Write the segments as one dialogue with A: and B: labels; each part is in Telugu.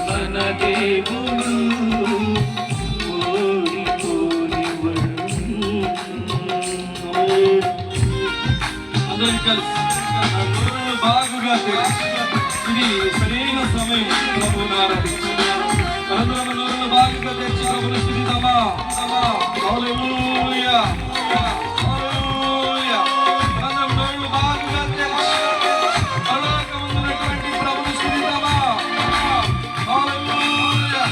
A: మన దేవుడు అందరం కలిసి బాగుగా ఇది సరైన సమయం ప్రభువును ఆరాధించాలి. మనందరం బాగుగా తెచ్చి ప్రభువును స్తుతిద్దామా. హల్లెలూయా హల్లెలూయా. మనందరం బాగుగా తెచ్చి పరలోకమందున్నటువంటి ప్రభువును స్తుతిద్దామా. హల్లెలూయా.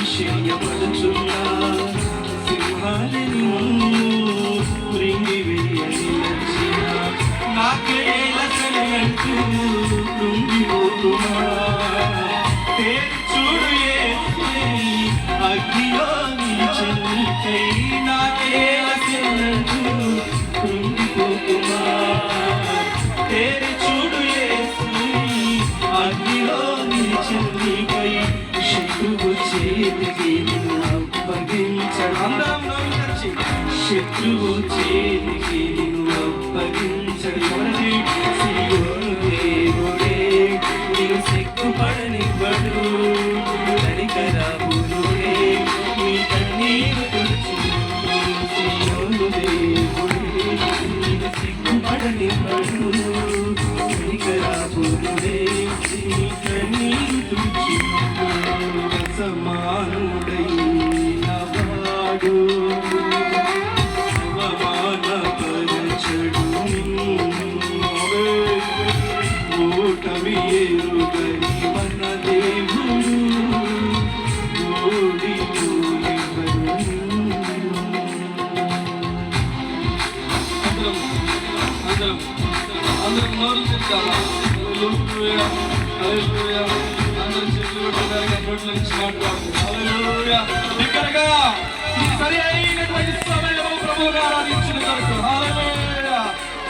A: అతిశయపడుచున్నా సింహాలను మృంగివేయనిలచిన నాకేలసలంటూ కృంగిపోతున్నా చూడు అగ్నిలో నిలిచెన్నికై నాకేలసలంటూ కృంగిపోతున్నా చూడు అగ్నిలో నిలిచెన్నికై శత్రువు చేతికి నిన్ను అప్పగించడం శత్రువు చేతికి నిన్ను అప్పగించడం సియోను దేవుడే నీవు సిగ్గుపడనివ్వడు కనికరాపురుడే నీ కన్నీరు తుడుచు సియోను దేవుడే నీవు సిగ్గుపడనివ్వడు కనికరాపురుడే నీ కన్నీరు తుడుచు సమానుడైన వాడు అవమానపరచడు ఓటమి ఎరుగని మన దేవుడు ఓడిపోయెవరు. అందరం నోరు తెచ్చాలా. సరి అయినటువంటి సమయం ప్రభువును ఆరాధించిన కొరకు హల్లెలూయా.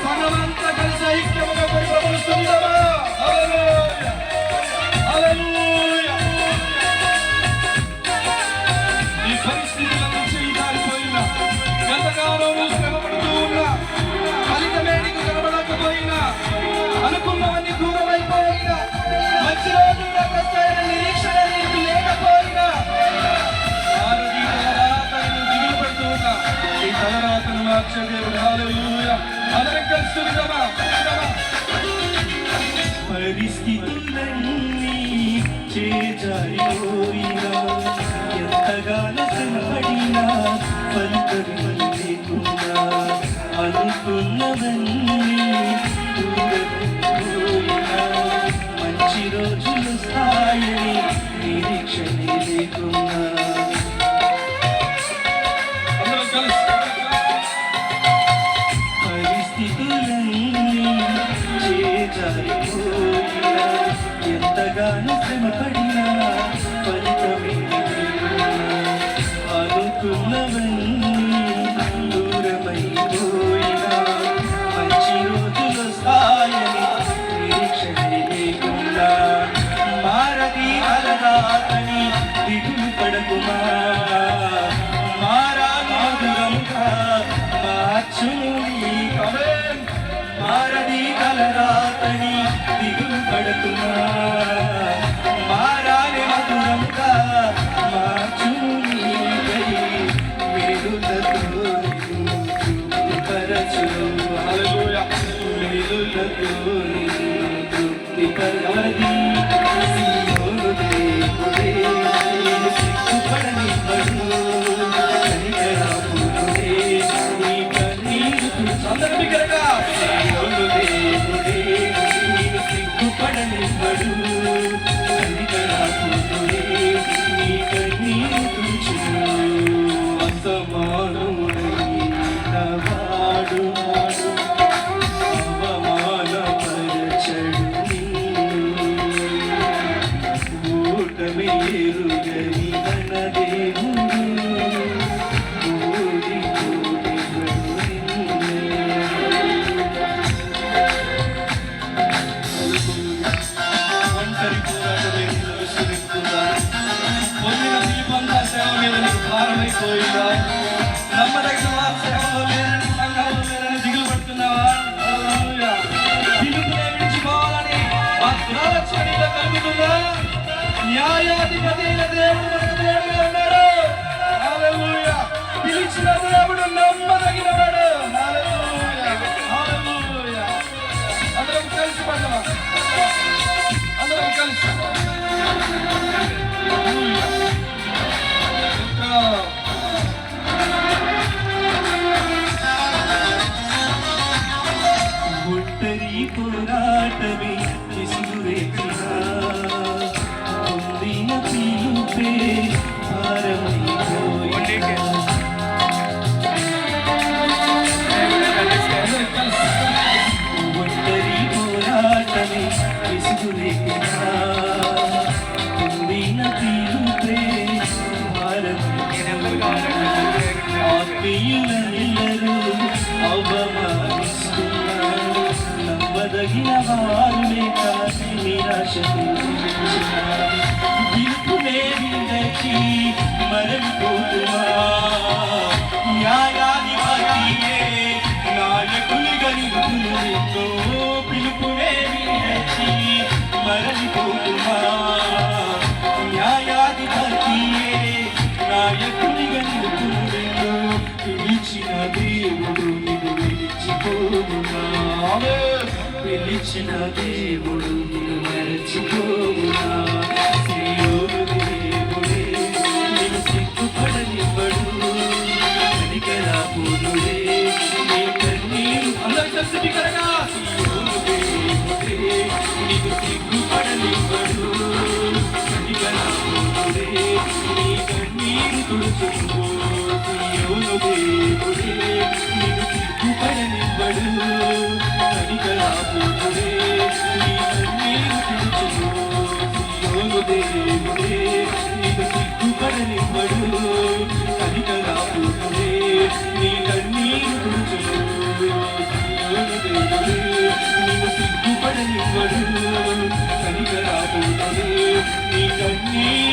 A: సంఘమంతా కలిసి ఐక్యముగా ప్రభువును స్తుతిద్దామా. హల్లెలూయా హల్లెలూయా. ఈ పరిస్థితుల నుంచి దారిపోయినా ఎంతకాలం శ్రమపడుతూ ఉన్నా ఫలితమే నీకు కనబడకపోయినా అనుకున్నవన్నీ దూరమైపోయినా మంచి రోజుల్లో కష్టమైన నిరీక్షణ నీకు లేకపోయినా దిగులు పడుతూ ఉన్నా ఈ తలరాతను మార్చే దేవుడు. హల్లెలూయా. అందరం కలిసి స్తుతిద్దామా. పరిస్థితులన్నీ చేజారిపోయినా ఎంతగానో శ్రమపడినా ఫలితం లేకున్నా అనుకున్నవన్నీ మంచి రోజులు స్థాయిని నిరీక్షణ లేకున్నా పరిస్థితులన్నీ చేజారిపోయినా ఎంతగానో శ్రమపడినా ఫలితమే అనుకున్నవన్నీ దూరమైపోయినా మంచి రోజులు స్థాయిని నిరీక్షణ లేకుండా మారది అలరాతని దిగులు పడకుమా మారాను మధురముగా మార్చును మారది అలరాతని దిగులు పడకుమా మారాని మధురముగా మార్చును మేలులతో పరచును. హల్లెలూయా. మేలులతో ఎవరది సియోను దేవుడే నీవు సిగ్గుపడనివ్వడు కనికరాపురుడే నీ కన్నీరు తుడుచు. అందరం బిగ్గరగా సియోను దేవుడే నీవు
B: ఎరుగని మన దేవుడు కోడి కోడి
A: ఒంటరి పోరాటమే పొందిన దీపంతా సేవ మీద నీకు భారమైపోయిందా? నమ్మదగిన వారి సేవలో లేరని, సంఘాలు లేరని దిగులు పడుతున్నావా? హల్లెలూయా. పిలుపునే విడిచిపోవాలని ఆ దురాలోచన నీలో కలుగుతుందా? న్యాయాధిపతి అయిన దేవుడు మనకు తోడుగా ఉన్నాడు. హల్లెలూయా. పిలిచిన దేవుడు నమ్మదగినవాడు. హల్లెలూయా. హల్లెలూయా. అందరం కలిసి పడదామా? అందరం కలిసి
B: ఒంటరి పోరాటమే విసుగురేకినా పొందిన పిలుపే భారమైపోయినా ఒంటరి పోరాటమే విసుగురేకినా పొందిన పిలుపే భారమైపోయినా ఆత్మీయులెల్లరూ అవమానిస్తున్నారు నమ్మదగిన వారు లేక నిరాశ పిలుపునే విడచి మరలిపోతున్నా న్యాయాధిపతియే నాయకునిగా నిలుపులు ఎన్నో పిలుపునే విడచి మరలిపోతున్నా న్యాయాధిపతియే నాయకునిగా నిలుపులు ఎన్నో పిలిచిన దేవుడు నిన్ను విడిచిపోవునా పిలిచిన దేవుడు నిన్ను మరచిపోవునా సియోను దేవుడే నిన్ను సిగ్గుపడనివ్వడు కనికరాపునుడే నీ కన్నీరు
A: అందరి కలిసి బిగ్గరగా
B: సియోను దేవుడే నిన్ను సిగ్గుపడనివ్వడు కనికరాపునుడే నీ కన్నీరు తుడుచుకో సియోను దేవుడే నిన్ను సిగ్గుపడనివ్వడు కనికరాపునుడే నీ కన్నీరు తుడుచుకో సియోను దేవుడే నిన్ను సిగ్గుపడనివ్వడు కనికరాపునుడే నీ కన్నీరు తుడుచుకో సియోను దేవుడే నిన్ను సిగ్గుపడనివ్వడు కనికరాపునుడే నీ కన్నీరు